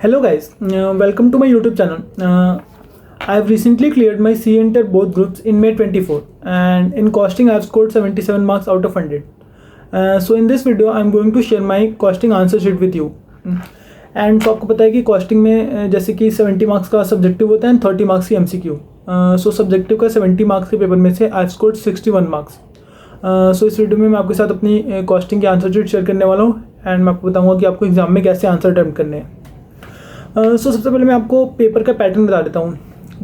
Hello guys, welcome to my YouTube channel. I have recently cleared my C Inter both groups in May 24 and in costing I have scored 77 marks out of 100. So in this video I am going to share my costing answer sheet with you. And तो आपको पता है कि costing में जैसे कि 70 marks का subjective होता है एंड 30 मार्क्स की MCQ. सो सब्जेक्टिव का 70 मार्क्स के पेपर में से आई स्कोर्ड 61 मार्क्स. सो इस वीडियो में मैं आपके साथ अपनी कॉस्टिंग की आंसर शीट शेयर करने वाला हूँ एंड मैं आपको बताऊँगा कि आपको एग्जाम में कैसे आंसर अटेम्प्ट करने हैं. सो सबसे पहले मैं आपको पेपर का पैटर्न बता देता हूँ.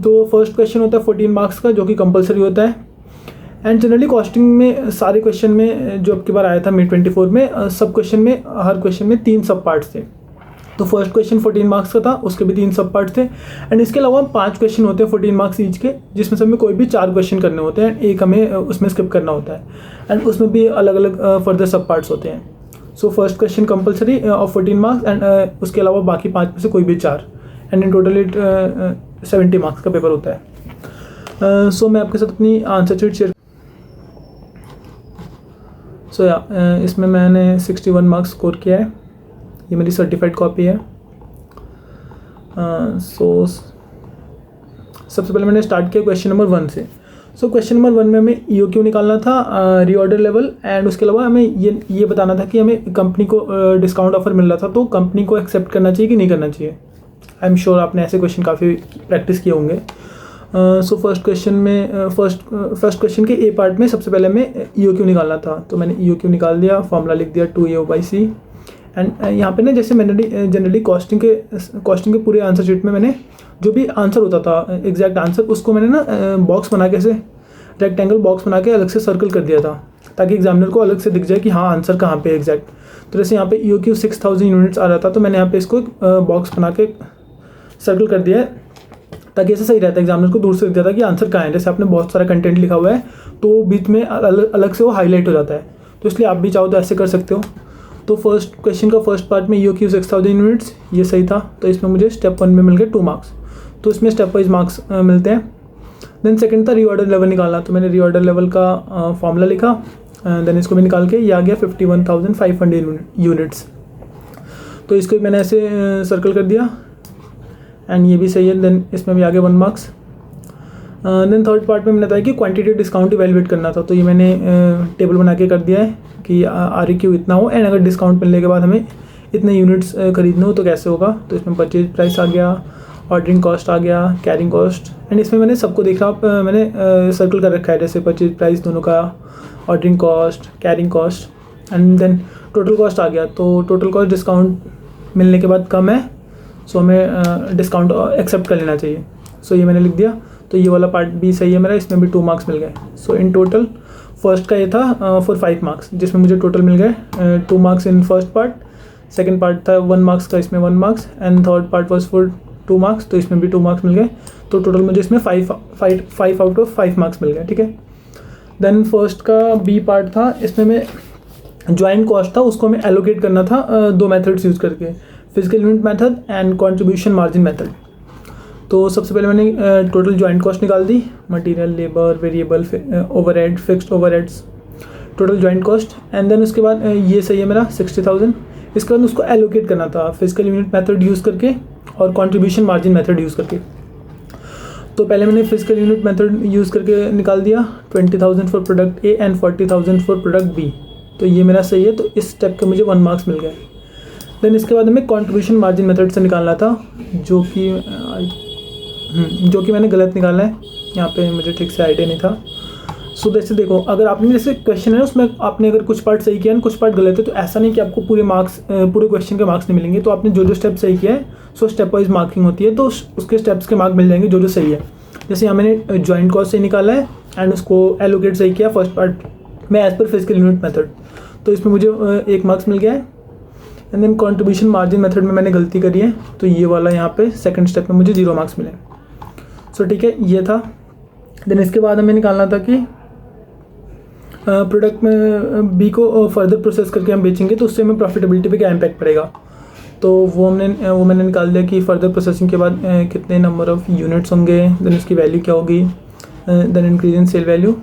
तो फर्स्ट क्वेश्चन होता है 14 मार्क्स का जो कि कंपलसरी होता है. एंड जनरली कॉस्टिंग में सारे क्वेश्चन में जो आपके बार आया था May 24 में सब क्वेश्चन में हर क्वेश्चन में 3 सब पार्ट्स थे. तो फर्स्ट क्वेश्चन 14 मार्क्स का था, उसके भी 3 सब पार्ट थे. एंड इसके अलावा 5 क्वेश्चन होते हैं 14 मार्क्स ईच के, जिसमें सब में कोई भी 4 क्वेश्चन करने होते हैं, एक हमें उसमें स्किप करना होता है. एंड उसमें भी अलग अलग फर्दर सब पार्ट्स होते हैं. So first question compulsory of 14 marks and उसके अलावा बाकी 5 में से कोई भी 4. एंड इन टोटल 70 मार्क्स का पेपर होता है. सो मैं आपके साथ अपनी आंसर शीट शेयर. सो इसमें मैंने 61 मार्क्स स्कोर किया है. ये मेरी सर्टिफाइड कॉपी है. सो सबसे पहले मैंने स्टार्ट किया क्वेश्चन नंबर 1 से. सो क्वेश्चन नंबर 1 में हमें EOQ निकालना था, रीऑर्डर लेवल, एंड उसके अलावा हमें ये बताना था कि हमें कंपनी को डिस्काउंट ऑफर मिल रहा था तो कंपनी को एक्सेप्ट करना चाहिए कि नहीं करना चाहिए. आई एम श्योर आपने ऐसे क्वेश्चन काफ़ी प्रैक्टिस किए होंगे. सो फर्स्ट क्वेश्चन में फर्स्ट क्वेश्चन के ए पार्ट में सबसे पहले हमें EOQ निकालना था. तो मैंने EOQ निकाल दिया, फॉर्मूला लिख दिया 2AO/C. एंड यहाँ पे ना जैसे मैंने जनरली कॉस्टिंग के पूरे आंसर शीट में मैंने जो भी आंसर होता था एग्जैक्ट आंसर, उसको मैंने ना बॉक्स बना के ऐसे रेक्टेंगल बॉक्स बना के अलग से सर्कल कर दिया था ताकि एग्जामिनर को अलग से दिख जाए कि हाँ आंसर कहाँ पे एग्जैक्ट. तो जैसे यहाँ पे EOQ 6000 यूनिट्स आ रहा था तो मैंने यहाँ पे इसको बॉक्स बना के सर्कल कर दिया है ताकि ऐसे सही रहता है, एग्जामिनर को दूर से दिख जाता है कि आंसर कहाँ है. जैसे आपने बहुत सारा कंटेंट लिखा हुआ है तो बीच में अलग से वो हाईलाइट हो जाता है. तो इसलिए आप भी चाहो तो ऐसे कर सकते हो. तो फर्स्ट क्वेश्चन का फर्स्ट पार्ट में EOQ 6000 यूनिट्स ये सही था, तो इसमें मुझे स्टेप 1 में मिल गए 2 मार्क्स. तो इसमें स्टेप वाइज मार्क्स मिलते हैं. देन सेकंड था रीऑर्डर लेवल निकालना. तो मैंने रीऑर्डर लेवल का फॉर्मूला लिखा, देन इसको भी निकाल के ये आ गया 51,500 यूनिट्स. तो इसको भी मैंने ऐसे सर्कल कर दिया एंड ये भी सही है. देन इसमें भी आ गया 1 मार्क्स. देन थर्ड पार्ट में मैंने बताया कि क्वांटिटी डिस्काउंट इवैल्यूएट करना था. तो ये मैंने टेबल बना के कर दिया है कि REQ इतना हो एंड अगर डिस्काउंट मिलने के बाद हमें इतने यूनिट्स खरीदने हो तो कैसे होगा. तो इसमें परचेज प्राइस आ गया, ऑर्डरिंग कॉस्ट आ गया, कैरिंग कॉस्ट. एंड इसमें मैंने सबको देखा, मैंने सर्कल कर रखा है जैसे परचेज प्राइस दोनों का, ordering cost, carrying cost and then total cost आ गया. तो टोटल कॉस्ट डिस्काउंट मिलने के बाद कम है, सो हमें डिस्काउंट एक्सेप्ट कर लेना चाहिए. सो ये मैंने लिख दिया. तो ये वाला पार्ट भी सही है मेरा, इसमें भी 2 मार्क्स मिल गए. सो इन टोटल फर्स्ट का ये था फॉर 5 मार्क्स जिसमें मुझे टोटल मिल गए 2 marks in first part. Second part था 1 मार्क्स का, इसमें 1 marks and third part was for 2 marks, तो इसमें भी 2 मार्क्स मिल गए. तो टोटल मुझे इसमें 5 आउट ऑफ 5 मार्क्स मिल गए. ठीक है. देन फर्स्ट का B पार्ट था, इसमें मैं ज्वाइंट कॉस्ट था उसको हमें एलोकेट करना था 2 मेथड्स यूज़ करके, physical unit method and contribution margin method. तो सबसे पहले मैंने टोटल ज्वाइंट कॉस्ट निकाल दी, material, labour, variable, overhead, fixed overheads, total joint cost. And then उसके बाद ये सही है मेरा 60,000. इसके बाद उसको एलोकेट करना था फिजिकल यूनिट मेथड यूज़ करके और कॉन्ट्रीब्यूशन मार्जिन मेथड यूज़ करके. तो पहले मैंने फिजिकल यूनिट मेथड यूज़ करके निकाल दिया 20,000 for product A and 40,000 for product B. तो ये मेरा सही है, तो इस स्टेप के मुझे 1 मार्क्स मिल गए. देन इसके बाद हमें कॉन्ट्रीब्यूशन मार्जिन मेथड से निकालना था जो कि मैंने गलत निकाला है. यहाँ पे मुझे ठीक से आइडिया नहीं था. सो जैसे देखो, अगर आपने जैसे क्वेश्चन है उसमें आपने अगर कुछ पार्ट सही किया है कुछ पार्ट गलत है, तो ऐसा नहीं कि आपको पूरे क्वेश्चन के मार्क्स नहीं मिलेंगे. तो आपने जो स्टेप सही किया है सो स्टेप वाइज मार्किंग होती है, तो उसके स्टेप्स के मार्क मिल जाएंगे जो सही है. जैसे यहाँ मैंने जॉइंट कॉस्ट सही निकाला है एंड उसको एलोकेट सही किया फर्स्ट पार्ट में as per physical unit method, तो इसमें मुझे 1 मार्क्स मिल गया है. And then contribution margin method में मैंने गलती करी है, तो ये वाला यहाँ पे सेकंड स्टेप में मुझे 0 मार्क्स मिले. सो ठीक है, ये था. देन इसके बाद हमें निकालना था कि प्रोडक्ट में B को फर्दर प्रोसेस करके हम बेचेंगे तो उससे हमें प्रॉफिटेबिलिटी पे क्या इम्पैक्ट पड़ेगा. तो वो मैंने निकाल दिया कि फर्दर प्रोसेसिंग के बाद कितने नंबर ऑफ़ यूनिट्स होंगे, देन उसकी वैल्यू क्या होगी, then increase in sale value,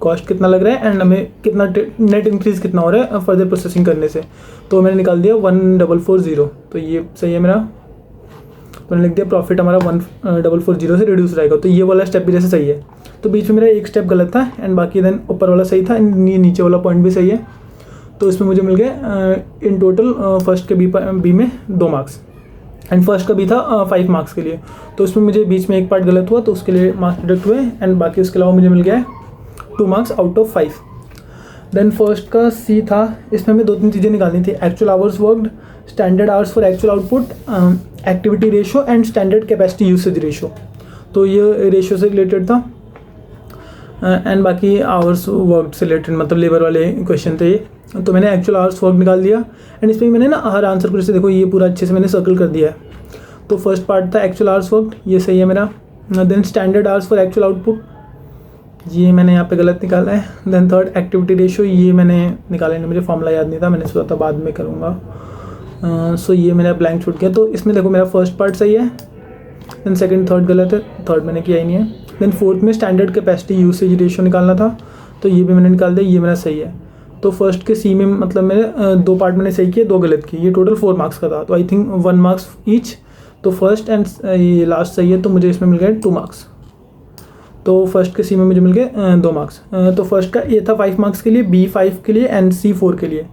cost कितना लग रहा है एंड हमें कितना नेट इंक्रीज कितना हो रहा है फर्दर प्रोसेसिंग करने से. तो मैंने निकाल दिया 1440. तो ये सही है मेरा. तो मैंने लिख दिया प्रॉफिट हमारा 1440 से रिड्यूस हो जाएगा। तो ये वाला स्टेप भी जैसे सही है, तो बीच में मेरा एक स्टेप गलत था एंड बाकी देन ऊपर वाला सही था एंड नीचे वाला पॉइंट भी सही है। तो इसमें मुझे मिल गया इन टोटल फर्स्ट के बी में 2 मार्क्स एंड फर्स्ट का भी था 5 मार्क्स के लिए। तो इसमें मुझे बीच में एक पार्ट गलत हुआ तो उसके लिए मार्क्स डिडक्ट हुए एंड बाकी उसके अलावा मुझे मिल गया है 2 marks out of 5। Then first का सी था, इसमें हमें 2-3 चीज़ें निकालनी थी, actual hours worked, standard hours for actual output, activity ratio and standard capacity usage ratio. तो ये रेशो से रिलेटेड था एंड बाकी आवर्स वर्कड से रिलेटेड मतलब लेबर वाले क्वेश्चन थे ये। तो मैंने एक्चुअल आवर्स वर्क निकाल दिया एंड इसमें मैंने ना हर आंसर को जैसे देखो ये पूरा अच्छे से मैंने सर्कल कर दिया है। तो फर्स्ट पार्ट था एक्चुअल आवर्स वर्कड, ये सही है मेरा। Then standard hours for actual output, ये मैंने यहाँ पे गलत निकाला है। देन थर्ड एक्टिविटी रेशो, ये मैंने निकाला नहीं, मुझे फॉर्मूला याद नहीं था, मैंने सोचा था बाद में करूँगा। सो ये मेरा ब्लैंक छूट गया। तो इसमें देखो मेरा फर्स्ट पार्ट सही है, देन सेकंड थर्ड गलत है, थर्ड मैंने किया ही नहीं है। देन फोर्थ में स्टैंडर्ड कैपेसिटी यूसेज रेशो निकालना था, तो ये भी मैंने निकाल दिया, ये मेरा सही है। तो फर्स्ट के सी में मतलब मेरे 2 पार्ट मैंने सही किए, 2 गलत किए, ये टोटल 4 मार्क्स का था। तो आई थिंक 1 मार्क्स ईच। तो फर्स्ट एंड ये लास्ट सही है, तो मुझे इसमें मिल गए 2 मार्क्स। तो फर्स्ट के सी में मुझे मिल गए 2 मार्क्स। तो फर्स्ट का ए था 5 मार्क्स के लिए, बी 5 के लिए एंड सी 4 के लिए।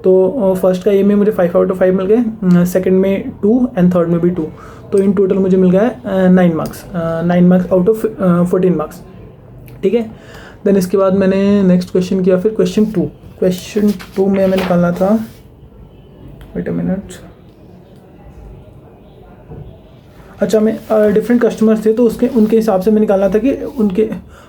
तो फर्स्ट का ए में मुझे 5 आउट ऑफ 5 मिल गए, सेकंड में 2 एंड थर्ड में भी 2। तो इन टोटल मुझे मिल गया 9 marks, 9 marks out of 14 marks. ठीक है। देन इसके बाद मैंने नेक्स्ट क्वेश्चन किया, फिर क्वेश्चन 2 में हमें निकालना था, वेट अ मिनट, अच्छा मैं डिफरेंट कस्टमर्स थे तो उनके हिसाब से मैं निकालना था कि उनके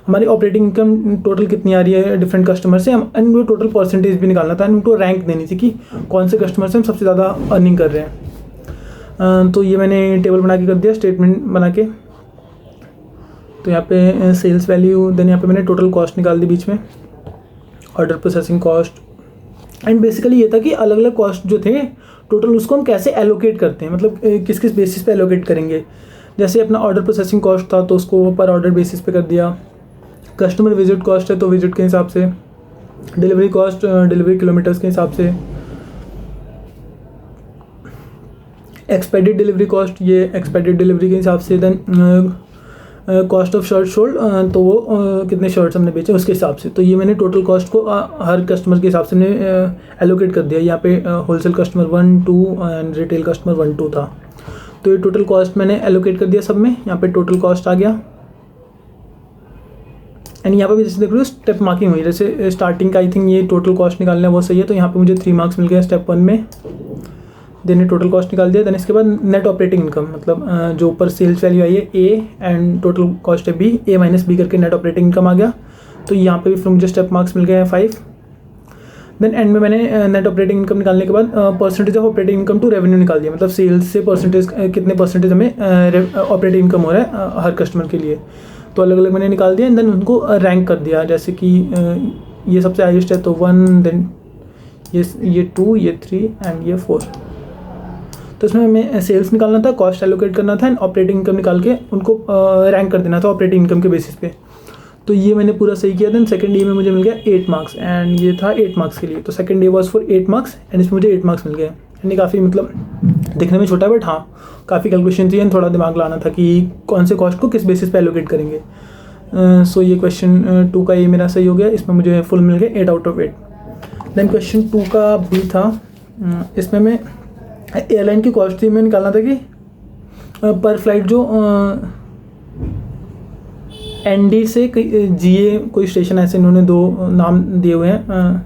हमारी ऑपरेटिंग इनकम टोटल कितनी आ रही है डिफरेंट कस्टमर से, एंड उनको टोटल परसेंटेज भी निकालना था, उनको रैंक देनी थी कि कौन से कस्टमर से हम सबसे ज़्यादा अर्निंग कर रहे हैं। तो ये मैंने टेबल बना के कर दिया, स्टेटमेंट बना के। तो यहाँ पे सेल्स वैल्यू, देन यहाँ पे मैंने टोटल कॉस्ट निकाल दी बीच में, order processing cost, and basically ये था कि अलग अलग कॉस्ट जो थे टोटल उसको हम कैसे एलोकेट करते हैं, मतलब किस किस बेसिस पे एलोकेट करेंगे। जैसे अपना ऑर्डर प्रोसेसिंग कॉस्ट था तो उसको पर ऑर्डर बेसिस पे कर दिया, कस्टमर विजिट कॉस्ट है तो विजिट के हिसाब से, डिलीवरी कॉस्ट डिलीवरी किलोमीटर्स के हिसाब से, एक्सपेडिड डिलीवरी कॉस्ट ये एक्सपेडिड डिलीवरी के हिसाब से, then cost of shirt sold तो वो कितने शर्ट्स हमने बेचे उसके हिसाब से। तो ये मैंने टोटल कॉस्ट को हर कस्टमर के हिसाब से मैंने एलोकेट कर दिया। यहाँ पे wholesale customer 1, 2 and retail customer 1, 2 था। तो ये टोटल कॉस्ट मैंने एलोकेट कर दिया सब में, यहाँ पे टोटल कॉस्ट आ गया। एंड यहाँ पे भी जैसे देख रहे हो स्टेप मार्किंग हुई, जैसे स्टार्टिंग का आई थिंक ये टोटल कॉस्ट निकालना है वो सही है, तो यहाँ पे मुझे 3 मार्क्स मिल गया स्टेप 1 में। देन टोटल कॉस्ट निकाल दिया। देन इसके बाद नेट ऑपरेटिंग इनकम, मतलब जो ऊपर सेल्स वैल्यू आई है ए एंड टोटल कॉस्ट है बी, ए माइनस बी करके नेट ऑपरेटिंग इनकम आ गया। तो यहाँ पे भी फिर मुझे स्टेप मार्क्स मिल गए हैं 5। देन एंड में मैंने नेट ऑपरेटिंग इनकम निकालने के बाद percentage of operating income to revenue निकाल दिया, मतलब सेल्स से परसेंटेज कितने परसेंटेज हमें ऑपरेटिंग इनकम हो रहा है हर कस्टमर के लिए। तो अलग अलग मैंने निकाल दिया एंड देन उनको रैंक कर दिया, जैसे कि ये सबसे हाईएस्ट है तो 1, देन ये 2, ये 3 एंड ये 4। तो इसमें हमें सेल्स निकालना था, कॉस्ट एलोकेट करना था एंड ऑपरेटिंग इनकम निकाल के उनको रैंक कर देना था ऑपरेटिंग इनकम के बेसिस पे। तो ये मैंने पूरा सही किया। देन सेकंड ए में मुझे मिल गया 8 मार्क्स एंड ये था 8 मार्क्स के लिए। तो second A was for 8 marks and इसमें मुझे 8 मार्क्स मिल गए। एंड ये काफ़ी मतलब दिखने में छोटा बट हाँ काफ़ी कैलकुलेशन थी एंड थोड़ा दिमाग लाना था कि कौन से कॉस्ट को किस बेसिस पे एलोकेट करेंगे। सो ये क्वेश्चन 2 का ये मेरा सही हो गया, इसमें मुझे फुल मिल गए 8 आउट ऑफ 8। देन क्वेश्चन 2 का बी था, इसमें मैं एयरलाइन की कॉस्ट थी, मैं निकालना था कि पर फ्लाइट जो एनडी से जीए कोई स्टेशन ऐसे इन्होंने 2 नाम दिए हुए हैं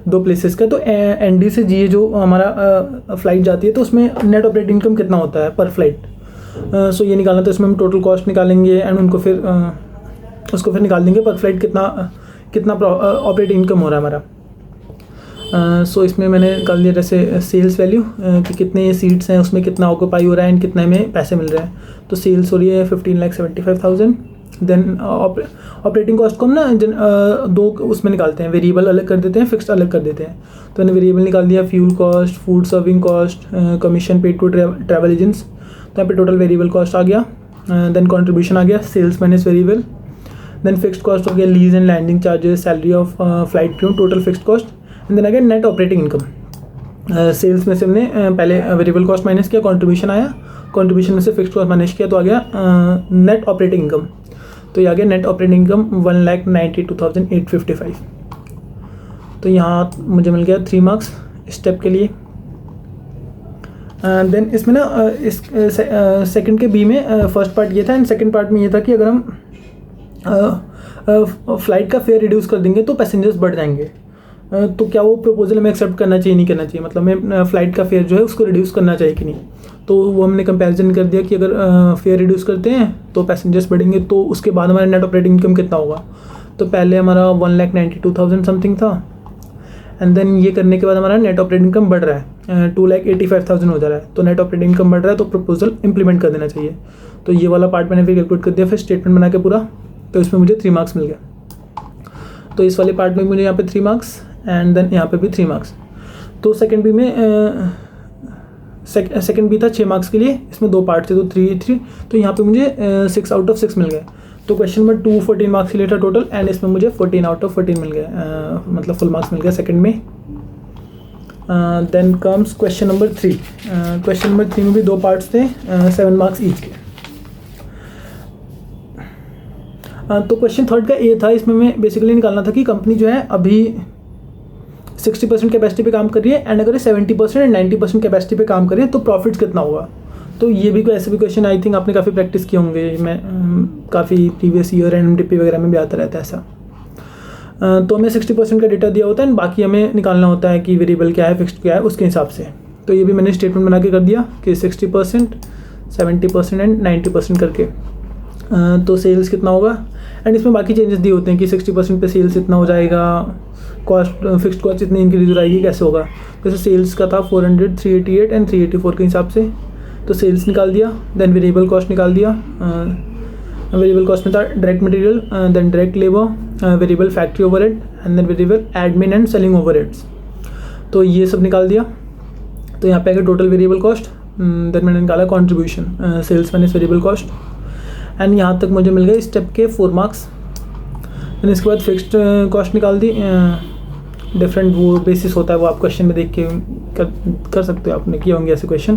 2 प्लेसेस का। तो एनडी से जीए जो हमारा फ़्लाइट जाती है तो उसमें नेट ऑपरेटिंग इनकम कितना होता है पर फ्लाइट। सो ये निकालना था, इसमें हम टोटल कॉस्ट निकालेंगे एंड उनको फिर उसको फिर निकाल देंगे पर फ्लाइट कितना ऑपरेटिंग इनकम हो रहा है हमारा। सो इसमें मैंने निकाल दिया जैसे सेल्स वैल्यू कि कितने सीट्स हैं उसमें कितना ऑक्यूपाई हो रहा है एंड कितने में पैसे मिल रहे हैं। तो सेल्स हो रही है 15,75,000। देन ऑपरेटिंग कॉस्ट को हम ना 2 उसमें निकालते हैं, वेरिएबल अलग कर देते हैं, फिक्स्ड अलग कर देते हैं। तो मैंने वेरिएबल निकाल दिया fuel cost, food serving cost, commission paid to travel agents. तो यहाँ पे टोटल वेरिएबल कॉस्ट आ गया। देन कॉन्ट्रीब्यूशन आ गया sales minus variable. Then fixed cost हो गया lease and landing charges, salary of flight crew, total fixed cost. And then आ गया नेट ऑपरेटिंग इनकम। सेल्स में से हमने पहले वेरिएबल कॉस्ट माइनस किया, कंट्रीब्यूशन आया, कंट्रीब्यूशन में से फिक्स्ड कॉस्ट माइनस किया तो आ गया नेट ऑपरेटिंग इनकम। तो ये आ गया नेट ऑपरेटिंग इनकम 1,92,855। तो यहाँ मुझे मिल गया 3 मार्क्स स्टेप के लिए। देन इसमें ना इस सेकंड के बी में फर्स्ट पार्ट ये था एंड सेकंड पार्ट में ये था कि अगर हम फ़्लाइट का फेयर रिड्यूस कर देंगे तो पैसेंजर्स बढ़ जाएंगे। तो क्या वो प्रपोजल हमें एक्सेप्ट करना चाहिए, नहीं करना चाहिए, मतलब हमें फ़्लाइट का फेयर जो है उसको रिड्यूस करना चाहिए कि नहीं। तो वो हमने कंपैरिजन कर दिया कि अगर फेयर रिड्यूस करते हैं तो पैसेंजर्स बढ़ेंगे, तो उसके बाद हमारा नेट ऑपरेटिंग इनकम कितना होगा। तो पहले हमारा 1,92,000 समथिंग था एंड देन ये करने के बाद हमारा नेट ऑपरेटिंग इनकम बढ़ रहा है 2,85,000 हो जा रहा है। तो नेट ऑपरेटिंग इनकम बढ़ रहा है तो प्रपोजल इंप्लीमेंट कर देना चाहिए। तो ये वाला पार्ट मैंने फिर कैलकुलेट कर दिया, फिर स्टेटमेंट बना के पूरा, तो इसमें मुझे 3 मार्क्स मिल गया। तो इस वाले पार्ट में मुझे यहाँ पे 3 मार्क्स एंड देन यहाँ पे भी 3 मार्क्स। तो सेकंड बी में सेकंड बी था 6 मार्क्स के लिए, इसमें 2 पार्ट थे तो 3, तो यहाँ पे मुझे 6 आउट ऑफ 6 मिल गए। तो क्वेश्चन नंबर 2 14 मार्क्स के लिए था टोटल एंड इसमें मुझे 14 आउट ऑफ 14 मिल गया, मतलब फुल मार्क्स मिल गया सेकंड में। Then comes question number 3। Question number 3 में भी 2 पार्ट्स थे, 7 मार्क्स ईच के। तो क्वेश्चन थर्ड का ये था, इसमें मैं बेसिकली निकालना था कि कंपनी जो है अभी 60% कैपेसिटी पे काम कर रही है एंड अगर 70% एंड 90% कैपेसिटी पे काम कर रही है तो प्रॉफिट्स कितना होगा। तो ये भी कोई ऐसे भी क्वेश्चन आई थिंक आपने काफ़ी प्रैक्टिस किए होंगे, मैं काफ़ी प्रीवियस ईयर एनएमडीपी वगैरह में भी आता रहता है ऐसा। तो हमें 60% का डेटा दिया होता है एंड बाकी हमें निकालना होता है कि वेरिएबल क्या है, फिक्स्ड क्या है, उसके हिसाब से। तो ये भी मैंने स्टेटमेंट बना के कर दिया कि 60%, 70% एंड 90% करके। तो सेल्स कितना होगा एंड इसमें बाकी चेंजेस दिए होते हैं कि 60% पे सेल्स इतना हो जाएगा, कॉस्ट फिक्स्ड कॉस्ट इतनी इंक्रीज हो जाएगी, कैसे होगा। जैसे सेल्स का था 400, 388 एंड 384 के हिसाब से, तो सेल्स निकाल दिया। देन वेरिएबल कॉस्ट निकाल दिया, वेरिएबल कॉस्ट में था direct material, then direct labour, variable factory overhead and then variable admin and selling overheads. तो ये सब निकाल दिया। तो यहाँ पे आगे टोटल वेरिएबल कॉस्ट, देन मैंने निकाला contribution, sales minus variable cost and यहाँ तक मुझे मिल गए स्टेप के 4 मार्क्स। देन इसके बाद फिक्स्ड कॉस्ट निकाल दी, डिफरेंट वो बेसिस होता है, वो आप क्वेश्चन में देख के कर सकते हो, आपने किए होंगे ऐसे क्वेश्चन।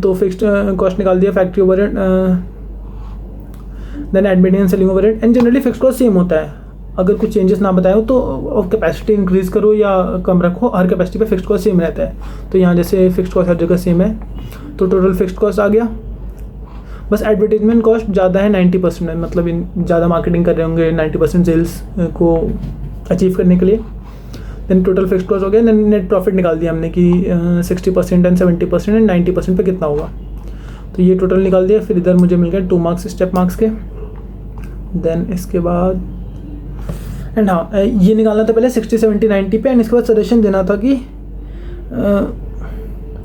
तो फिक्स्ड कॉस्ट निकाल दिया, factory overhead, then admin and selling overhead and generally fixed cost same होता है। अगर कुछ चेंजेस ना बताए हो तो कैपेसिटी इंक्रीज़ करो या कम रखो, हर कैपेसिटी पे फिक्स्ड कॉस्ट सेम रहता है। तो यहाँ जैसे फिक्स्ड कॉस्ट हर जगह सेम है, तो टोटल फिक्स्ड कॉस्ट आ गया। बस एडवर्टीजमेंट कॉस्ट ज़्यादा है 90% है, मतलब ज़्यादा मार्केटिंग कर रहे होंगे 90% सेल्स को अचीव करने के लिए। देन टोटल फिक्स्ड कॉस्ट हो गया। देन नेट प्रॉफिट निकाल दिया हमने कि 60% एंड 70% एंड 90% पे कितना होगा। तो ये टोटल निकाल दिया। फिर इधर मुझे मिल गया 2 मार्क्स स्टेप मार्क्स के। देन इसके बाद एंड हाँ, ये निकालना था पहले 60, 70, 90 पे एंड इसके बाद सजेशन देना था कि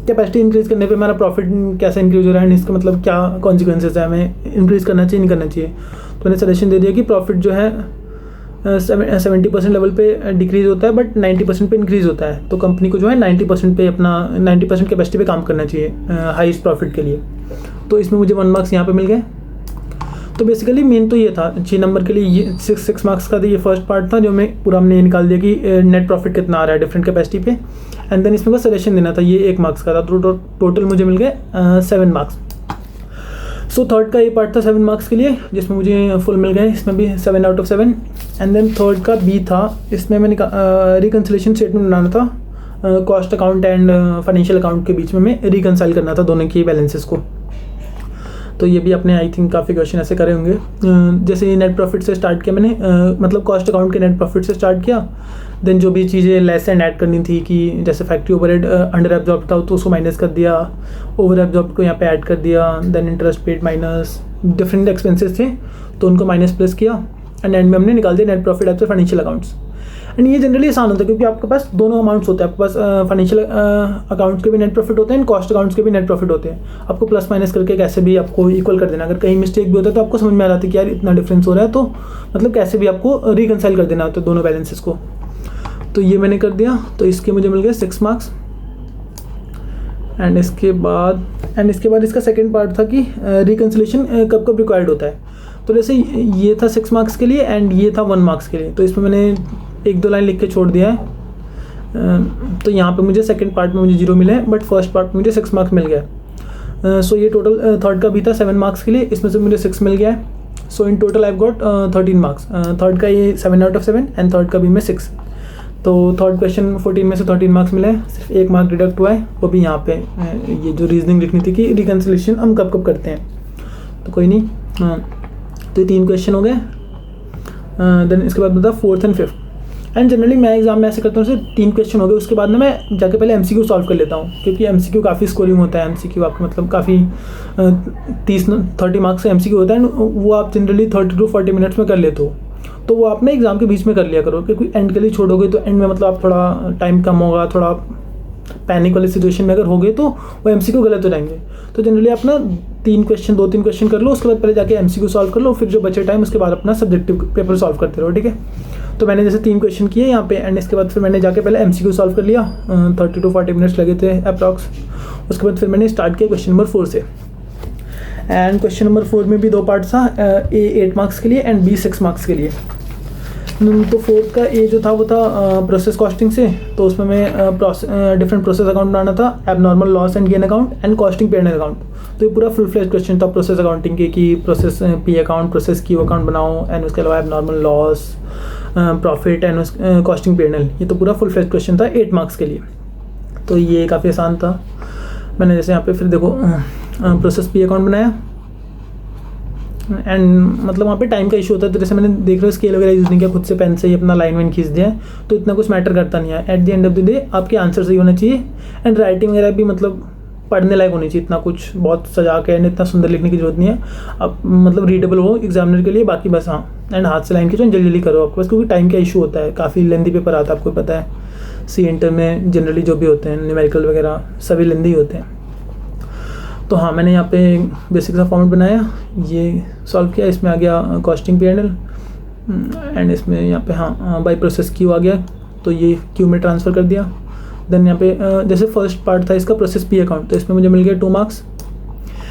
कैपेसिटी इंक्रीज़ करने पे हमारा प्रॉफिट कैसे इंक्रीज हो रहा है एंड इसका मतलब क्या कॉन्सिक्वेंसेस है, हमें इंक्रीज़ करना चाहिए नहीं करना चाहिए। तो मैंने सजेशन दे दिया कि प्रॉफिट जो है 70% लेवल पे डिक्रीज़ होता है बट 90% पे इंक्रीज़ होता है। तो कंपनी को जो है 90% पे अपना 90% कैपेसिटी पे काम करना चाहिए हाईएस्ट प्रॉफिट के लिए। तो इसमें मुझे 1 मार्क्स यहाँ पे मिल गए। तो बेसिकली मेन तो ये था 6 नंबर के लिए, ये 6 मार्क्स का था, ये फर्स्ट पार्ट था जो मैं पूरा हमने निकाल दिया कि नेट प्रॉफिट कितना आ रहा है डिफरेंट कैपेसिटी पे एंड देन इसमें बस सजेशन देना था, ये 1 मार्क्स का था। तो टोटल मुझे मिल गए 7 मार्क्स। सो थर्ड का ये पार्ट था 7 मार्क्स के लिए जिसमें मुझे फुल मिल गए, इसमें भी 7 out of 7। And then third का बी था, इसमें मैंने रिकन्सिलेशन स्टेटमेंट बनाना था, cost account and financial account के बीच में मैं रिकन्साइल करना था दोनों की बैलेंसेस को। तो ये भी अपने आई थिंक काफ़ी क्वेश्चन ऐसे करे होंगे। जैसे नेट प्रॉफिट से स्टार्ट किया मैंने, मतलब कॉस्ट अकाउंट के नेट प्रॉफिट से स्टार्ट किया। देन जो भी चीज़ें लेस एंड ऐड करनी थी कि जैसे फैक्ट्री ओवरहेड अंडर एब्जॉर्ब था तो उसको माइनस कर दिया, ओवर एब्जॉर्ब को यहाँ पे ऐड कर दिया। Then interest paid minus different expenses थे तो उनको माइनस प्लस किया एंड एंड में हमने निकाल दिया net profit after financial accounts. And ये जनरली आसान होता है क्योंकि आपके पास दोनों अमाउंट्स होते हैं, आपके पास फाइनेंशियल अकाउंट्स के भी नेट प्रॉफिट होते हैं एंड कॉस्ट अकाउंट्स के भी नेट प्रॉफिट होते हैं। आपको प्लस माइनस करके कैसे भी आपको इक्वल कर देना, अगर कहीं मिस्टेक भी होता है तो आपको समझ में आ जाता है कि यार इतना डिफरेंस हो रहा है, तो मतलब कैसे भी आपको रिकन्साइल कर देना होता है दोनों बैलेंसेस को। तो ये मैंने कर दिया। तो इसके मुझे मिल गए 6 मार्क्स। एंड इसके बाद इसका सेकेंड पार्ट था कि रिकन्सिलेशन कब कब रिक्वायर्ड होता है। तो जैसे ये था 6 मार्क्स के लिए एंड ये था 1 मार्क्स के लिए। तो इसमें मैंने 1-2 लाइन लिख के छोड़ दिया है तो यहाँ पे मुझे सेकंड पार्ट में मुझे 0 मिले हैं, बट फर्स्ट पार्ट में मुझे 6 मार्क्स मिल गया। सो ये टोटल थर्ड का भी था 7 मार्क्स के लिए, इसमें से मुझे 6 मिल गया है। So in total I got 13 marks. Third का ये 7 आउट ऑफ 7 एंड थर्ड का भी मैं 6। तो थर्ड क्वेश्चन 14 में से 13 मार्क्स मिले हैं, सिर्फ 1 मार्क डिडक्ट हुआ है, वो भी यहाँ पे ये जो रीजनिंग लिखनी थी कि रिकन्सिलेशन हम कब कब करते हैं, तो कोई नहीं। तो ये 3 क्वेश्चन हो गए। देन इसके बाद बता 4th and 5th। And generally मैं एग्जाम में ऐसे करता हूँ, जैसे 3 क्वेश्चन हो गए, उसके बाद ना मैं जाके पहले MCQ सॉल्व कर लेता हूँ, क्योंकि MCQ काफ़ी स्कोरिंग होता है। MCQ आपका मतलब काफ़ी 30 मार्क्स का MCQ होता है, वो आप जनरली 30 to 40 मिनट्स में कर लेते हो। तो वो आप ना एग्जाम के बीच में कर लिया करो, क्योंकि एंड के लिए छोड़ोगे तो एंड में मतलब आप थोड़ा टाइम कम होगा, थोड़ा पैनिक वाली सिचुएशन में अगर हो गए तो वो MCQ गलत हो जाएंगे। तो जनरली आप ना 2-3 क्वेश्चन कर लो, उसके बाद पहले जाके MCQ सॉल्व कर लो, फिर जो बचे टाइम उसके बाद अपना सब्जेक्टिव पेपर सॉल्व करते रहो, ठीक है। तो मैंने जैसे 3 क्वेश्चन किए यहाँ पे, एंड इसके बाद फिर मैंने जाके पहले MCQ सॉल्व कर लिया, 30 to 40 मिनट्स लगे थे अप्रॉक्स। उसके बाद फिर मैंने स्टार्ट किया क्वेश्चन नंबर 4 से। एंड क्वेश्चन नंबर 4 में भी 2 पार्ट था, A 8 मार्क्स के लिए एंड B 6 मार्क्स के लिए। तो 4th का A जो था वो था प्रोसेस कॉस्टिंग से। तो उसमें मैं डिफरेंट प्रोसेस अकाउंट बनाना था, abnormal loss and gain account and costing P&L account. तो ये पूरा फुल फ्लेज क्वेश्चन था प्रोसेस अकाउंटिंग के, कि process P account, process Q account बनाओ, एंड उसके अलावा abnormal loss, profit and costing P&L। ये तो पूरा फुल फ्लेज क्वेश्चन था 8 मार्क्स के लिए। तो ये काफ़ी आसान था। मैंने जैसे यहाँ पे फिर देखो प्रोसेस P अकाउंट बनाया, एंड मतलब वहाँ पे टाइम का इशू होता है। तो जैसे मैंने देख रहा हूँ स्केल वगैरह यूज़ नहीं किया, खुद से पेन से ही अपना लाइन वाइन खींच दिया है, तो इतना कुछ मैटर करता नहीं है। At the end of the day आपके आंसर सही होना चाहिए, एंड राइटिंग वगैरह भी मतलब पढ़ने लायक होनी चाहिए, इतना कुछ बहुत सजा के एंड इतना सुंदर लिखने की जरूरत नहीं है। अब मतलब रीडेबल हो एग्जामिनर के लिए, बाकी बस हाँ, एंड हाथ से लाइन खींचो, जल्दी जल्दी करो आपको बस, क्योंकि टाइम का इशू होता है, काफ़ी लेंदी पेपर आता है, आपको पता है। सी इंटर में जनरली जो भी होते हैं न्यूमेरिकल वगैरह सभी लेंदी होते हैं। तो हाँ, मैंने यहाँ पे बेसिक सा फॉर्मेट बनाया, ये सॉल्व किया, इसमें आ गया कॉस्टिंग P&L, एंड इसमें यहाँ पे हाँ बाई प्रोसेस Q आ गया, तो ये Q में ट्रांसफ़र कर दिया। देन यहाँ पे जैसे फर्स्ट पार्ट था इसका प्रोसेस P अकाउंट, तो इसमें मुझे मिल गया 2 मार्क्स।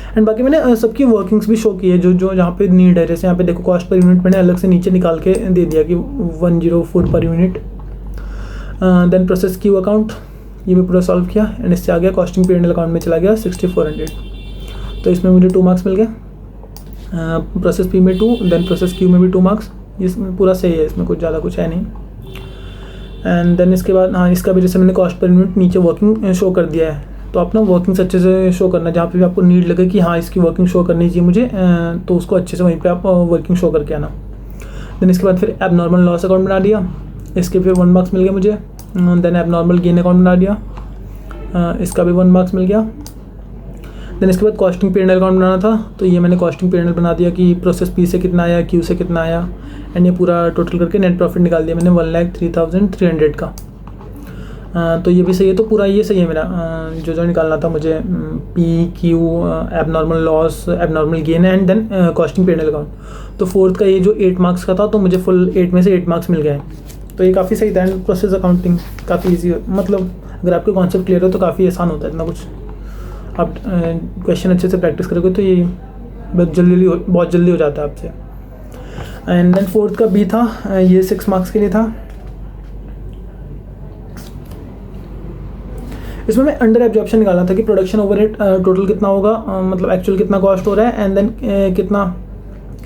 एंड बाकी मैंने सबकी वर्किंग्स भी शो की है, जो जहाँ पे नीड है। जैसे यहाँ पे देखो कॉस्ट पर यूनिट मैंने अलग से नीचे निकाल के दे दिया कि 104 पर unit. Then process Q account, ये भी पूरा सॉल्व किया, एंड इससे आ गया कॉस्टिंग P&L अकाउंट में चला गया 6400। तो इसमें मुझे 2 मार्क्स मिल गए। प्रोसेस P में 2, देन प्रोसेस Q में भी 2 मार्क्स। इसमें पूरा सही है, इसमें कुछ ज़्यादा कुछ है नहीं। एंड देन इसके बाद हाँ, इसका भी जैसे मैंने कॉस्ट पर यूनिट नीचे वर्किंग शो कर दिया है, तो आप ना वर्किंग्स अच्छे से शो करना, जहाँ पे भी आपको नीड लगे कि हाँ इसकी वर्किंग शो करनी चाहिए मुझे, तो उसको अच्छे से वहीं पे आप वर्किंग शो करके आना। देन इसके बाद फिर एबनॉर्मल लॉस अकाउंट बना दिया, इसके फिर 1 मार्क्स मिल गया मुझे। देन एबनॉर्मल गेन अकाउंट बना दिया, इसका भी 1 मार्क्स मिल गया। देन इसके बाद कॉस्टिंग P&L अकाउंट बनाना था, तो ये मैंने कॉस्टिंग P&L बना दिया कि प्रोसेस P से कितना आया, Q से कितना आया, एंड ये पूरा टोटल करके नेट प्रॉफिट निकाल दिया मैंने 1,03,300 का। तो ये भी सही है, तो पूरा ये सही है मेरा, जो निकालना था मुझे P, Q, abnormal loss, abnormal gain, and then costing P&L account. तो 4th का ये जो 8 मार्क्स का था, तो मुझे फुल 8 में से 8 मार्क्स मिल गए। तो ये काफ़ी सही था, एंड प्रोसेस अकाउंटिंग काफ़ी ईजी, मतलब अगर आपके कॉन्सेप्ट क्लियर हो तो काफ़ी आसान होता है, इतना कुछ आप क्वेश्चन अच्छे से प्रैक्टिस करोगे तो ये बहुत जल्दी हो जाता है आपसे। एंड देन 4th का B था, ये 6 मार्क्स के लिए था। इसमें मैं अंडर एब्जॉर्प्शन निकालना था कि प्रोडक्शन ओवरहेड टोटल कितना होगा, मतलब एक्चुअल कितना कॉस्ट हो रहा है, एंड देन कितना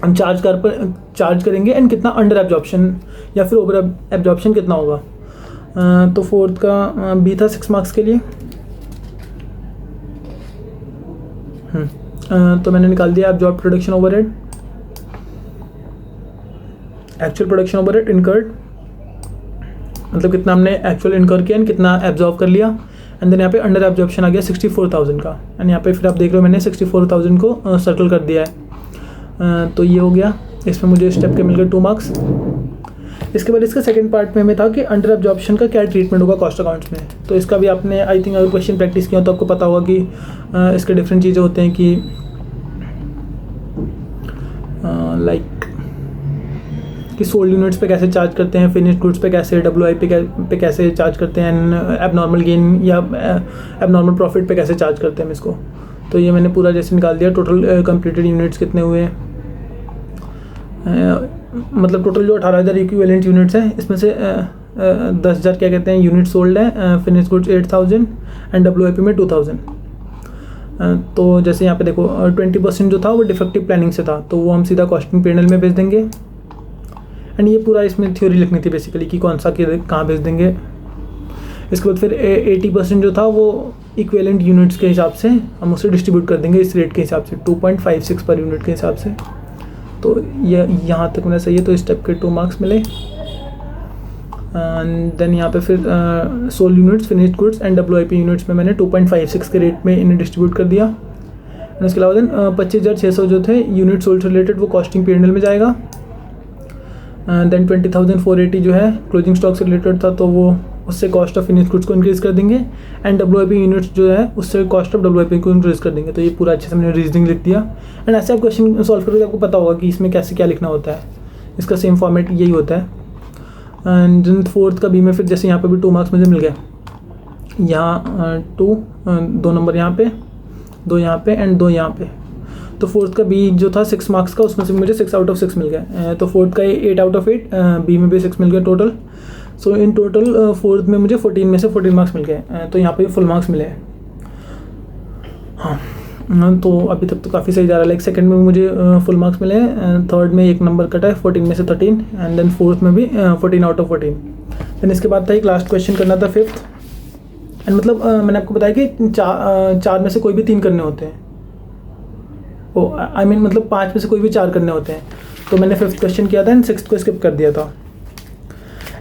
हम चार्ज करेंगे, एंड कितना अंडर एब्जॉर्प्शन या फिर ओवर एब्जॉर्प्शन कितना होगा। तो 4th का B था 6 मार्क्स के लिए। तो मैंने निकाल दिया absorb production overhead, actual production overhead incurred, मतलब कितना हमने एक्चुअल इनकर किया एंड कितना एब्जॉर्ब कर लिया। एंड देन यहाँ पे अंडर एब्जॉर्प्शन आ गया 64,000 का, एंड यहाँ पे फिर आप देख रहे हो मैंने 64,000 को सर्कल कर दिया है। तो ये हो गया, इसमें मुझे स्टेप के मिल गए 2 मार्क्स। इसके बाद इसका सेकंड पार्ट में था कि अंडर एब्जॉर्प्शन का क्या ट्रीटमेंट होगा कॉस्ट अकाउंट्स में। तो इसका भी आपने आई थिंक अगर क्वेश्चन प्रैक्टिस किया तो आपको पता होगा कि इसके डिफरेंट चीज़ें होते हैं कि लाइक कि सोल्ड यूनिट्स पे कैसे चार्ज करते हैं, फिनिश्ड गुड्स पे कैसे, WI पे कैसे चार्ज करते हैं, एबनॉर्मल गेन या एबनॉर्मल प्रॉफिट पे कैसे चार्ज करते हैं हम इसको। तो ये मैंने पूरा जैसे निकाल दिया, टोटल कंप्लीटेड यूनिट्स कितने हुए हैं, मतलब टोटल जो 18,000 इक्विवेलेंट यूनिट्स हैं, इसमें से 10,000 क्या कहते हैं यूनिट सोल्ड है, फिनिश गुड्स 8,000 एंड WIP में 2,000। तो जैसे यहाँ पे देखो 20% जो था वो डिफेक्टिव प्लानिंग से था, तो वो हम सीधा कॉस्टिंग P&L में भेज देंगे। एंड ये पूरा इसमें थ्योरी लिखनी थी बेसिकली कि कौन सा कहाँ भेज देंगे। इसके बाद फिर 80% जो था वो इक्विवेलेंट यूनिट्स के हिसाब से हम उसे डिस्ट्रीब्यूट कर देंगे इस रेट के हिसाब से 2.56 पर यूनिट के हिसाब से। तो ये यहाँ तक मेरा सही है, तो इस स्टेप के 2 मार्क्स मिले। एंड देन यहाँ पे फिर sold units, finished goods and WIP units में मैंने 2.56 के रेट में इन्हें डिस्ट्रीब्यूट कर दिया। एंड उसके अलावा देन 25,600 जो थे यूनिट सोल्ड रिलेटेड वो कॉस्टिंग P&L में जाएगा। देन 20,480 जो है क्लोजिंग स्टॉक से रिलेटेड था, तो वो उससे कॉस्ट ऑफ फिनिश्ड गुड्स को इंक्रीज़ कर देंगे। एंड WIP यूनिट्स जो है उससे कॉस्ट ऑफ WIP को इंक्रीज़ कर देंगे। तो ये पूरा अच्छे से मैंने रीजनिंग लिख दिया। एंड ऐसे आप क्वेश्चन सॉल्व करोगे आपको पता होगा कि इसमें कैसे क्या लिखना होता है, इसका सेम फॉर्मेट यही होता है। एंड देन 4th का B में फिर जैसे यहाँ पे भी 2 मार्क्स मुझे मिल गए, यहाँ 2 नंबर यहाँ पे, 2 यहाँ पे एंड 2 यहाँ पे। तो 4th का B जो था 6 मार्क्स का, उसमें से मुझे 6 आउट ऑफ 6 मिल गए। तो 4th का 8 आउट ऑफ 8, B में भी 6 मिल गया total. So in total 4th में मुझे 14 में से 14 मार्क्स मिल गए। तो यहाँ पे फुल मार्क्स मिले। हाँ, तो अभी तक तो काफ़ी सही जा रहा है। लाइक सेकंड में मुझे फुल मार्क्स मिले, 3rd में 1 नंबर कटा है 14 में से 13, एंड देन 4th में भी 14 आउट ऑफ 14। देन इसके बाद था एक लास्ट क्वेश्चन करना था 5th। एंड मतलब मैंने आपको बताया कि 4 में से कोई भी 3 करने होते हैं। मतलब 5 में से कोई भी 4 करने होते हैं। तो मैंने 5th क्वेश्चन किया था एंड 6th को स्किप कर दिया था।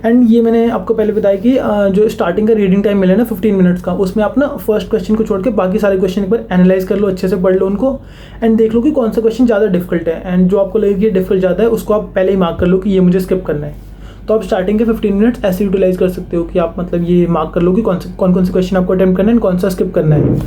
एंड ये मैंने आपको पहले बताया कि जो स्टार्टिंग का रीडिंग टाइम मिला ना 15 मिनट्स का, उसमें आप ना फर्स्ट क्वेश्चन को छोड़ के बाकी सारे क्वेश्चन एक बार एनालाइज कर लो, अच्छे से पढ़ लो उनको एंड देख लो कि कौन सा क्वेश्चन ज़्यादा डिफिकल्ट है। एंड जो आपको लगे कि डिफिकल्ट ज़्यादा है उसको आप पहले ही मार्क कर लो कि ये मुझे स्किप करना है। तो आप स्टार्टिंग के 15 मिनट्स ऐसे यूटिलाइज कर सकते हो कि आप मतलब ये मार्क कर लो कि कौन से क्वेश्चन आपको अटेम्प्ट करना है, कौन सा स्किप करना है,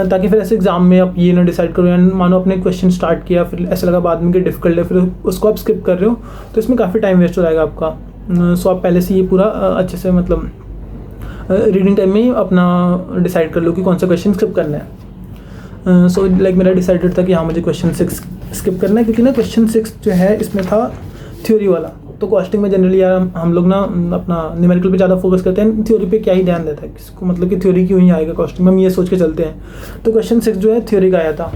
ताकि फिर ऐसे एग्जाम में आप ये ना डिसाइड करो। एंड मानो आपने क्वेश्चन स्टार्ट किया, फिर ऐसा लगा बाद में कि डिफिकल्ट है, फिर उसको आप स्किप कर रहे हो, तो इसमें काफ़ी टाइम वेस्ट हो जाएगा आपका। सो आप पहले से ये पूरा अच्छे से मतलब रीडिंग टाइम में ही अपना डिसाइड कर लो कि कौन सा क्वेश्चन स्किप करना है। सो लाइक मेरा डिसाइडेड था कि हाँ मुझे क्वेश्चन 6 स्किप करना है, क्योंकि ना क्वेश्चन 6 जो है इसमें था थ्योरी वाला। तो कॉस्टिंग में जनरली यार हम लोग ना अपना न्यूमेरिकल पे ज़्यादा फोकस करते हैं, थ्योरी पे क्या ही ध्यान देता है किसको, मतलब कि थ्योरी क्यों ही आएगा कॉस्टिंग में, हम ये सोच के चलते हैं। तो क्वेश्चन 6 जो है थ्योरी का आया था,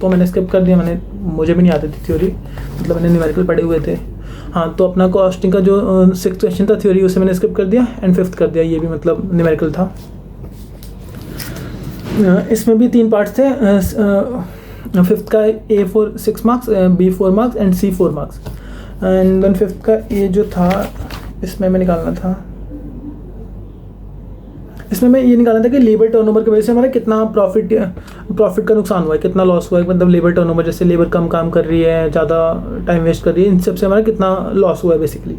तो मैंने स्किप कर दिया। मुझे भी नहीं आती थी थ्योरी, मतलब मैंने न्यूमेरिकल पढ़े हुए थे। हाँ, तो अपना कॉस्टिंग का जो 6th क्वेश्चन था थ्योरी, उसे मैंने स्किप कर दिया एंड 5th कर दिया, ये भी मतलब न्यूमेरिकल था। इसमें भी 3 पार्ट्स थे। 5th का A 6 marks, B 4 marks and C 4 marks. And then 5th का A जो था इसमें मैं निकालना था, इसमें मैं ये निकालना था कि लेबर टर्नओवर की वजह से हमारा कितना प्रॉफिट का नुकसान हुआ है, कितना लॉस हुआ है। मतलब लेबर टर्नओवर, जैसे लेबर कम काम कर रही है, ज़्यादा टाइम वेस्ट कर रही है, इन सब से हमारा कितना लॉस हुआ है बेसिकली।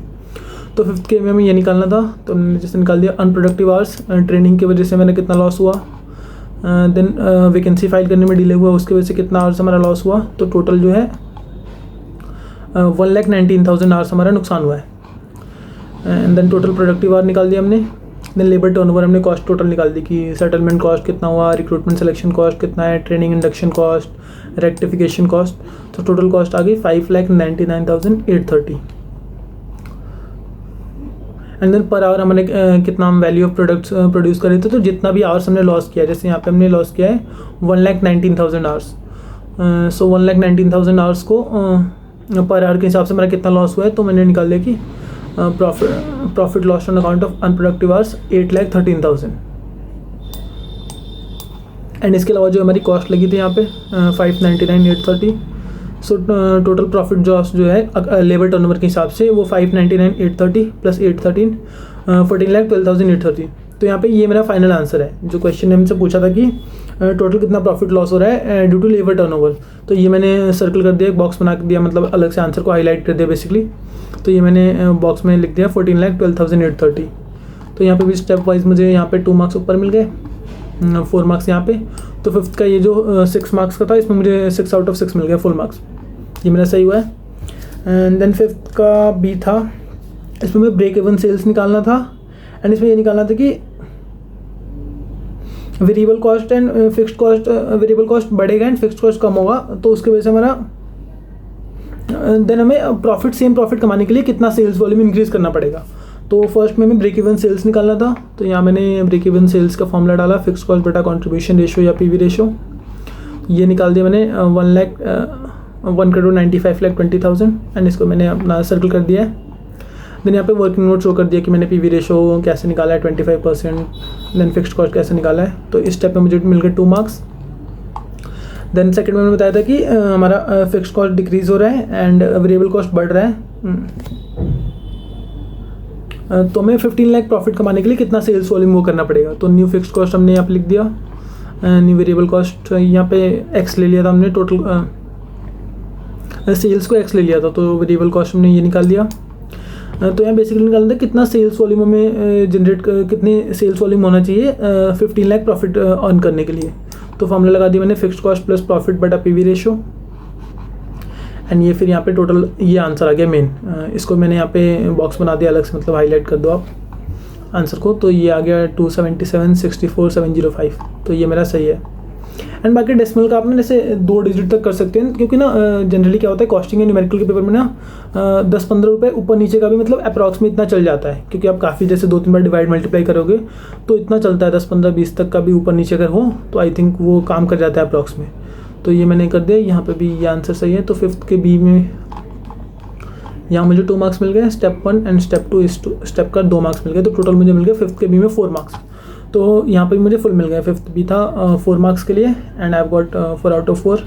तो 5th के में हमें ये निकालना था, तो मैंने जैसे निकाल दिया अनप्रोडक्टिव आवर्स, ट्रेनिंग की वजह से मैंने कितना लॉस हुआ। देन वैकेंसी फाइल करने में डिले हुआ, उसकी वजह से कितना आवर्स हमारा लॉस हुआ। तो टोटल जो है 1,19,000 आवर्स हमारा नुकसान हुआ है। And then total productive hour निकाल दिया हमने। देन लेबर टर्नओवर हमने कॉस्ट टोटल निकाल दी कि सेटलमेंट कॉस्ट कितना हुआ, रिक्रूटमेंट सिलेक्शन कॉस्ट कितना है, training induction cost, rectification cost. तो टोटल कॉस्ट आ गई 5,99,830। एंड देन पर आवर हमने कितना हम वैल्यू ऑफ प्रोडक्ट्स प्रोड्यूस कर रहे थे, तो जितना भी आवर्स हमने लॉस किया, जैसे यहाँ पे हमने लॉस किया है 1,19,000 आवर्स। सो 1,19,000 आवर्स को पर आवर के हिसाब से हमारा कितना लॉस हुआ है, तो मैंने निकाल दिया कि profit loss on account of unproductive hours 8,13,000। And इसके अलावा जो हमारी कॉस्ट लगी थी यहाँ पे 5,99,830। सो टोटल प्रॉफिट जो है लेबर टर्नओवर के हिसाब से वो 5,99,830 प्लस 813 14,12,830। तो यहाँ पे ये मेरा फाइनल आंसर है। जो क्वेश्चन ने हमसे पूछा था कि टोटल कितना प्रॉफिट लॉस हो रहा है ड्यू टू लेबर टर्नओवर, तो ये मैंने सर्कल कर दिया, एक बॉक्स बना दिया, मतलब अलग से आंसर को हाईलाइट कर दिया बेसिकली। तो ये मैंने बॉक्स में लिख दिया 14,12,830। तो यहाँ पे भी स्टेप वाइज मुझे यहाँ पे 2 मार्क्स ऊपर मिल गए, 4 मार्क्स यहाँ पे। तो 5th का ये जो 6 मार्क्स का था, इसमें मुझे 6 आउट ऑफ 6 मिल गया फुल मार्क्स, ये मेरा सही हुआ है। एंड देन 5th का B था, इसमें मैं ब्रेक इवन सेल्स निकालना था। एंड इसमें ये निकालना था कि variable cost and fixed cost, variable cost बढ़ेगा एंड फिक्स्ड कॉस्ट कम होगा, तो उसकी वजह से हमारा देन हमें सेम प्रॉफिट कमाने के लिए कितना सेल्स वॉल्यूम इंक्रीज़ करना पड़ेगा। तो फर्स्ट में हमें ब्रेक इवन सेल्स निकालना था, तो यहाँ मैंने ब्रेक इवन सेल्स का फॉर्मूला डाला, फिक्स कॉस्ट बटा कंट्रीब्यूशन रेशियो या पीवी रेशियो, ये निकाल दिया मैंने 1,95,20,000 एंड इसको मैंने अपना सर्कल कर दिया है। देन यहाँ पे वर्किंग नोट शो कर दिया कि मैंने पीवी रेशियो कैसे निकाला है 25%, देन फिक्स्ड कॉस्ट कैसे निकाला है। तो इस स्टेप में मुझे मिल गए 2 मार्क्स। देन सेकंड में मैंने बताया था कि हमारा फिक्स्ड कॉस्ट डिक्रीज हो रहा है एंड वेरिएबल कॉस्ट बढ़ रहा है। तो हमें 15 लाख प्रॉफिट कमाने के लिए कितना सेल्स वॉल्यूम वो करना पड़ेगा। तो न्यू फिक्स्ड कॉस्ट हमने यहाँ पे लिख दिया, न्यू वेरिएबल कॉस्ट यहाँ पे एक्स ले लिया था हमने, टोटल सेल्स को एक्स ले लिया था, तो वेरिएबल कॉस्ट हमने ये निकाल दिया। तो यहाँ बेसिकली निकालना था कितना सेल्स वॉल्यूम हमें जनरेट, कितने सेल्स वॉल्यूम होना चाहिए 15 लाख प्रॉफिट अर्न करने के लिए। तो फॉर्मूला लगा दिया मैंने, फिक्स्ड कॉस्ट प्लस प्रॉफिट बटा पीवी रेशियो एंड ये फिर यहाँ पे टोटल ये आंसर आ गया मेन। इसको मैंने यहाँ पे बॉक्स बना दिया अलग से, मतलब हाईलाइट कर दो आप आंसर को, तो ये आ गया 277,64,705। तो ये मेरा सही है। एंड बाकी डेसिमल का आप ना जैसे 2 डिजिट तक कर सकते हैं, क्योंकि ना जनरली क्या होता है कॉस्टिंग या न्यूमेरिकल के पेपर में ना 10-15 रुपये ऊपर नीचे का भी मतलब अप्रॉक्स में इतना चल जाता है, क्योंकि आप काफ़ी जैसे 2-3 बार डिवाइड मल्टीप्लाई करोगे तो इतना चलता है, 10-15-20 तक का भी ऊपर नीचे अगर हो तो आई थिंक वो काम कर जाता है अप्रॉक्स में। तो ये मैंने कर दिया, यहाँ पे भी ये आंसर सही है। तो 5th के बी में यहाँ मुझे 2 मार्क्स मिल गए, स्टेप 1 एंड स्टेप 2 इस स्टेप का 2 मार्क्स मिल गए, तो टोटल मुझे मिल गए 5th के बी में 4 मार्क्स। तो यहाँ पे मुझे फुल मिल गया, 5th बी था 4 मार्क्स के लिए and I have got 4 out of 4।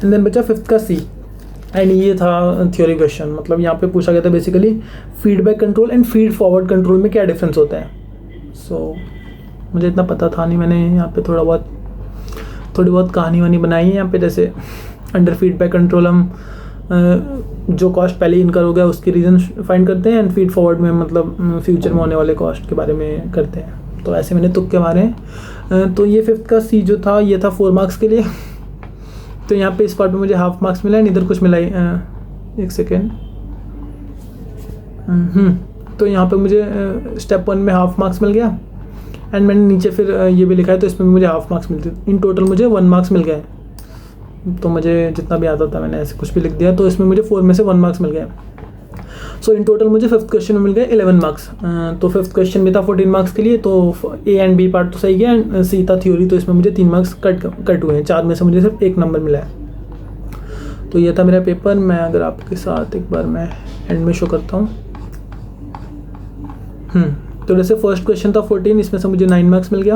And then बचा 5th का सी एंड ये था थ्योरी क्वेश्चन। मतलब यहाँ पे पूछा गया था basically feedback control and feed forward control में क्या डिफरेंस होता है। सो मुझे इतना पता था नहीं, मैंने यहाँ पे थोड़ी बहुत कहानी वानी बनाई है यहाँ पे। जैसे अंडर फीडबैक कंट्रोल हम जो कॉस्ट पहले इनकर हो गया उसके रीज़न फाइंड करते हैं एंड फीड फॉरवर्ड में मतलब फ्यूचर में होने वाले कॉस्ट के बारे में करते हैं। तो ऐसे मैंने तुक्के मारे हैं। तो ये 5th का सी जो था ये था 4 मार्क्स के लिए। तो यहाँ पे इस पार्ट में मुझे हाफ मार्क्स मिला है, इधर कुछ मिला है, एक सेकेंड। तो यहाँ पे मुझे स्टेप 1 में हाफ मार्क्स मिल गया एंड मैंने नीचे फिर ये भी लिखा है, तो इसमें मुझे हाफ मार्क्स मिलते, इन टोटल मुझे 1 मार्क्स मिल गए। तो मुझे जितना भी आता था मैंने ऐसे कुछ भी लिख दिया, तो इसमें मुझे 4 में से 1 मार्क्स मिल गया। सो इन टोटल मुझे 5th क्वेश्चन में मिल गए 11 मार्क्स। तो 5th क्वेश्चन भी था 14 मार्क्स के लिए, तो ए एंड बी पार्ट तो सही गया एंड सी था थ्योरी, तो इसमें मुझे 3 मार्क्स कट हुए हैं, 4 में से मुझे सिर्फ 1 नंबर मिला है। तो ये था मेरा पेपर। मैं अगर आपके साथ एक बार मैं एंड में शो करता हूँ। तो जैसे फर्स्ट क्वेश्चन था 14, इसमें से मुझे 9 मार्क्स मिल गया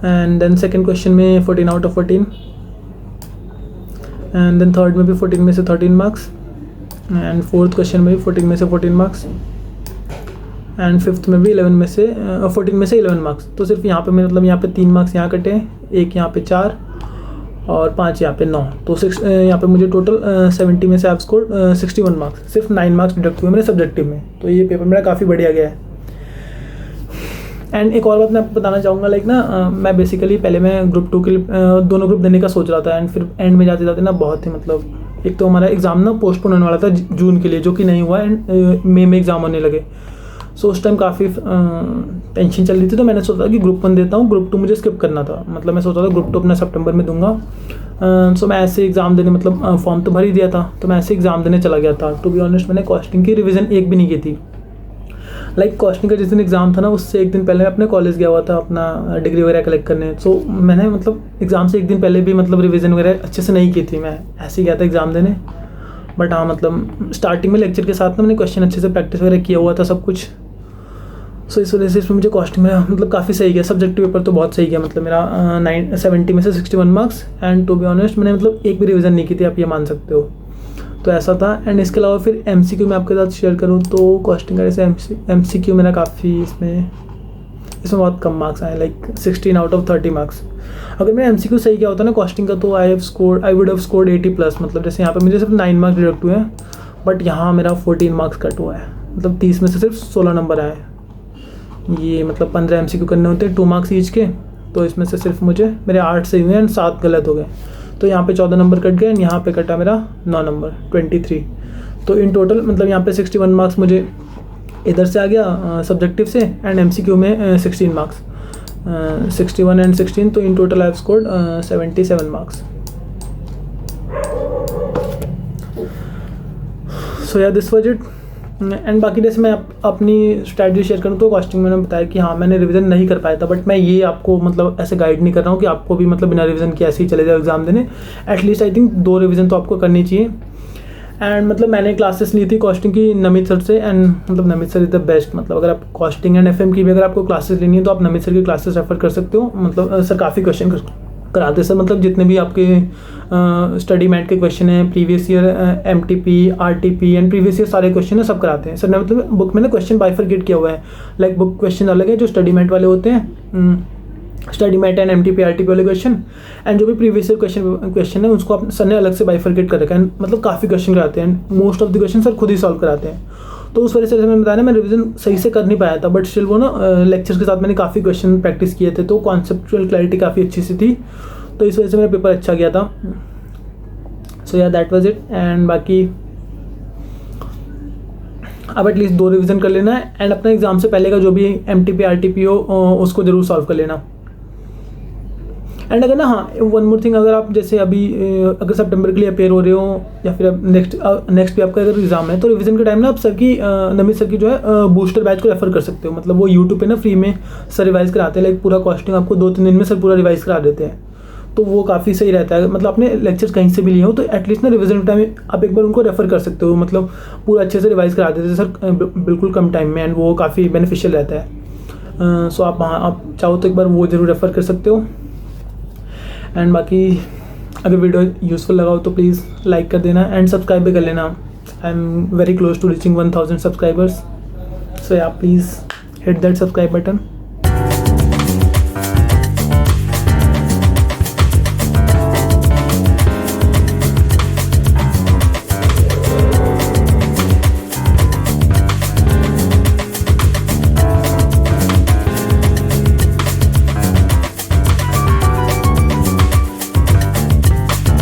एंड देन सेकंड क्वेश्चन में 14 out of 14 and then third में भी 14 में से 13 मार्क्स एंड फोर्थ क्वेश्चन में भी 14 में से 14 मार्क्स एंड फिफ्थ में भी 11 में से 14 में से 11 मार्क्स। तो सिर्फ यहाँ पे मतलब यहाँ पे 3 मार्क्स यहाँ कटे, एक यहाँ पे 4 और 5 यहाँ पे 9, तो 6 यहाँ पे मुझे टोटल 70 में से आप स्कोर 61 मार्क्स, सिर्फ 9 मार्क्स डिडक्ट हुए मेरे सब्जेक्टिव में। तो ये पेपर मेरा काफ़ी बढ़िया गया है। एंड एक और बात मैं आपको बताना चाहूँगा, लाइक ना मैं बेसिकली पहले मैं ग्रुप 2 के लिए दोनों ग्रुप देने का सोच रहा था एंड फिर एंड में जाते जाते ना बहुत ही मतलब एक तो हमारा एग्ज़ाम ना पोस्टपोन होने वाला था जून के लिए, जो कि नहीं हुआ एंड मई में एग्ज़ाम होने लगे। सो उस टाइम काफ़ी टेंशन चल रही थी, तो मैंने सोचा कि ग्रुप 1 देता हूँ, ग्रुप 2 मुझे स्किप करना था। मतलब मैं सोचा था ग्रुप 2 अपना सितंबर में दूंगा। सो मैं ऐसे एग्ज़ाम देने मतलब फॉर्म तो भर ही दिया था, तो मैं ऐसे एग्ज़ाम देने चला गया था। टू बी ऑनेस्ट मैंने कॉस्टिंग की रिवीजन एक भी नहीं की थी। लाइक कॉस्टिंग का जिस दिन एग्ज़ाम था ना उससे एक दिन पहले मैं अपने कॉलेज गया हुआ था अपना डिग्री वगैरह कलेक्ट करने। सो मैंने मतलब एग्ज़ाम से एक दिन पहले भी मतलब रिवीजन वगैरह अच्छे से नहीं की थी, मैं ऐसे ही गया था एग्ज़ाम देने। बट हाँ मतलब स्टार्टिंग में लेक्चर के साथ ना मैंने क्वेश्चन अच्छे से प्रैक्टिस वगैरह किया हुआ था सब कुछ। सो इस वजह से इसमें मुझे कॉस्टिंग में मतलब काफ़ी सही गया। सब्जेक्टिव पेपर तो बहुत सही गया, मतलब मेरा 70 में से 61 marks and to be honest मैंने मतलब एक भी रिवीजन नहीं की थी, आप ये मान सकते हो। तो ऐसा था। एंड इसके अलावा फिर MCQ मैं आपके साथ शेयर करूँ तो कॉस्टिंग का जैसे MCQ मेरा काफ़ी इसमें बहुत कम मार्क्स आए, लाइक 16 आउट ऑफ 30 मार्क्स। अगर मेरा MCQ सही क्या होता ना कॉस्टिंग का तो आई वुड हैव स्कोर्ड 80+। मतलब जैसे यहाँ पे मुझे सिर्फ 9 मार्क्स डिडक्ट हुए हैं, बट यहाँ मेरा 14 मार्क्स कट हुआ है, मतलब 30 में से सिर्फ 16 नंबर आए। ये मतलब 15 MCQ करने होते हैं 2 मार्क्स ईच के, तो इसमें से सिर्फ मुझे मेरे 8 सही हुए एंड 7 गलत हो गए। तो यहाँ पे 14 नंबर कट गए एंड यहाँ पे कटा मेरा 9 नंबर 23। तो इन टोटल मतलब यहाँ पे 61 मार्क्स मुझे इधर से आ गया सब्जेक्टिव से एंड MCQ में 16 मार्क्स, 61 एंड 16, तो in total I have scored 77 marks. So yeah this was it. And बाकी जैसे मैं अपनी स्ट्रैटेजी शेयर करूँ तो कॉस्टिंग मैंने बताया कि हाँ मैंने रिवीजन नहीं कर पाया था, बट मैं ये आपको मतलब ऐसे गाइड नहीं कर रहा हूँ कि आपको भी मतलब बिना रिवीजन के ऐसे ही चले जाओ एग्जाम देने। एटलीस्ट आई थिंक 2 रिवीजन तो आपको करनी चाहिए। एंड मतलब मैंने क्लासेस ली थी कॉस्टिंग की नमित सर से, एंड मतलब Namit sir is the best. मतलब अगर आप कॉस्टिंग एंड एफएम की भी अगर आपको क्लासेस लेनी है तो आप नमित सर की क्लासेस रेफर कर सकते हो। मतलब सर काफ़ी क्वेश्चन कराते हैं सर, मतलब जितने भी आपके स्टडी मैट के क्वेश्चन हैं, previous year MTP RTP and previous year सारे क्वेश्चन है सब कराते हैं सर ने। मतलब बुक में ना क्वेश्चन बाइफरकेट किया हुआ है, लाइक बुक क्वेश्चन अलग है जो स्टडी मैट वाले होते हैं, study mat and MTP RTP वाले क्वेश्चन, एंड जो भी प्रीवियस ईयर क्वेश्चन है उसको आप सर ने अलग से बाइफरकेट कर रखा है। मतलब काफ़ी क्वेश्चन कराते हैं, most of the question sir खुद ही सॉल्व कराते हैं। तो उस वजह से मैंने बताया ना मैं रिवीजन सही से कर नहीं पाया था, बट स्टिल वो ना लेक्चर्स के साथ मैंने काफ़ी क्वेश्चन प्रैक्टिस किए थे, तो कॉन्सेप्चुअल क्लैरिटी काफ़ी अच्छी सी थी, तो इस वजह से मेरा पेपर अच्छा गया था। सो या दैट वाज इट। एंड बाकी अब एटलीस्ट 2 रिवीजन कर लेना है, एंड अपना एग्जाम से पहले का जो भी एमटीपी आरटीपी हो उसको जरूर सॉल्व कर लेना। एंड अगर ना हाँ वन मोर थिंग, अगर आप जैसे अभी अगर सितंबर के लिए अपेयर हो रहे हो या फिर नेक्स्ट भी आपका अगर एग्जाम है, तो रिवीजन के टाइम ना आप सर की नमित सर की जो है बूस्टर बैच को रेफर कर सकते हो। मतलब वो यूट्यूब पे ना फ्री में सर रिवाइज कराते हैं, लाइक पूरा कॉस्टिंग आपको 2-3 दिन में सर पूरा रिवाइज करा देते हैं, तो वो काफ़ी सही रहता है। मतलब आपने लेक्चर्स कहीं से भी लिए हो तो एटलीस्ट ना रिवीजन के टाइम आप एक बार उनको रेफर कर सकते हो, मतलब पूरा अच्छे से रिवाइज करा देते हैं सर बिल्कुल कम टाइम में, एंड वो काफ़ी बेनिफिशियल रहता है। सो आप चाहो तो एक बार वो ज़रूर रेफ़र कर सकते हो। एंड बाकी अगर वीडियो यूज़फुल लगा हो तो प्लीज़ लाइक कर देना एंड सब्सक्राइब भी कर लेना। I am very close to reaching 1000 subscribers, so yeah please hit that subscribe button.